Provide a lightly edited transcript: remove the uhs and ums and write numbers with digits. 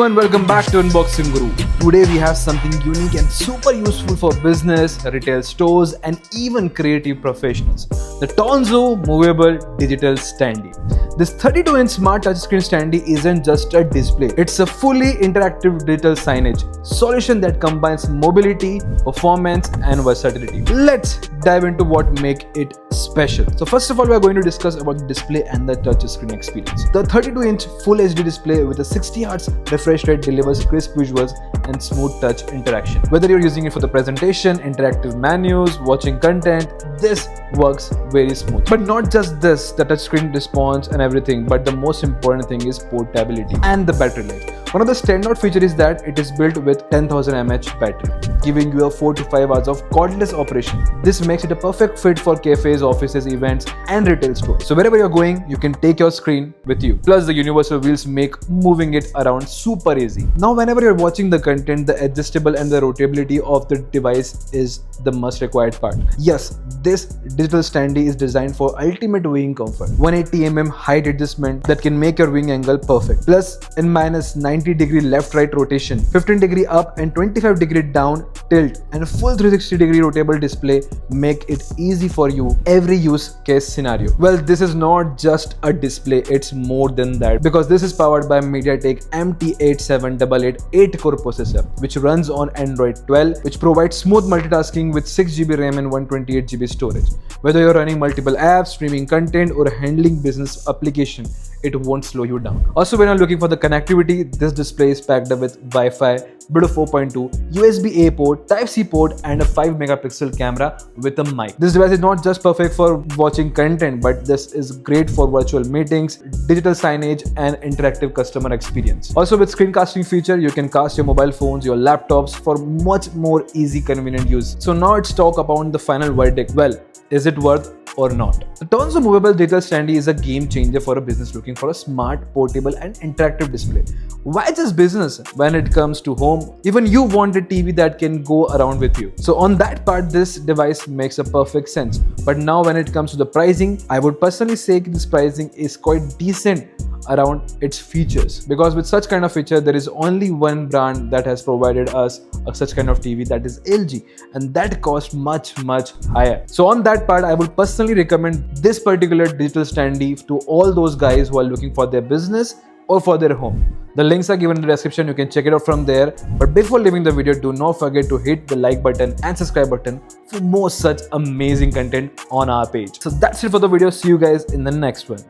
everyone, welcome back to Unboxing Guru. Today we have something unique and super useful for business, retail stores and even creative professionals. The Tonzo Movable Digital Standee. This 32-inch smart touchscreen standee isn't just a display. It's a fully interactive digital signage solution that combines mobility, performance and versatility. Let's dive into what makes it special. So first of all, we are going to discuss about the display and the touchscreen experience. The 32-inch Full HD display with a 60Hz refresh rate delivers crisp visuals and smooth touch interaction. Whether you're using it for the presentation, interactive menus, watching content, this works very smooth. But not just this, the touchscreen response and everything, but the most important thing is portability and the battery life. One of the standout features is that it is built with 10,000 mAh battery, giving you a 4 to 5 hours of cordless operation. This makes it a perfect fit for cafes, offices, events and retail stores. So wherever you're going, you can take your screen with you. Plus the universal wheels make moving it around super easy. Now whenever you're watching the content, the adjustable and the rotability of the device is the most required part. Yes, this digital standee is designed for ultimate viewing comfort. 180mm height adjustment that can make your viewing angle perfect. Plus in minus 90° left-right rotation, 15° up and 25° down tilt and a full 360° rotatable display make it easy for you every use case scenario. Well, this is not just a display, it's more than that, because this is powered by MediaTek MT8788 8-core processor which runs on Android 12, which provides smooth multitasking with 6GB RAM and 128GB storage. Whether you're running multiple apps, streaming content or handling business application, it won't slow you down. Also, when you're looking for the connectivity, this display is packed up with Wi-Fi, Bluetooth 4.2, USB-A port, Type-C port and a 5-megapixel camera with a mic. This device is not just perfect for watching content, but this is great for virtual meetings, digital signage and interactive customer experience. Also with screencasting feature, you can cast your mobile phones, your laptops for much more easy, convenient use. So now let's talk about the final verdict. Well, is it worth or not? The Tonzo Movable Digital Standee is a game changer for a business looking for a smart, portable and interactive display. Why just business when it comes to home? Even you want a TV that can go around with you. So on that part, this device makes a perfect sense. But now when it comes to the pricing, I would personally say this pricing is quite decent around its features, because with such kind of feature there is only one brand that has provided us such kind of TV, that is LG, and that costs much higher. So on that part, I would personally recommend this particular digital standee to all those guys who are looking for their business or for their home. The links are given in the description, you can check it out from there. But before leaving the video, do not forget to hit the like button and subscribe button for more such amazing content on our page. So that's it for the video. See you guys in the next one.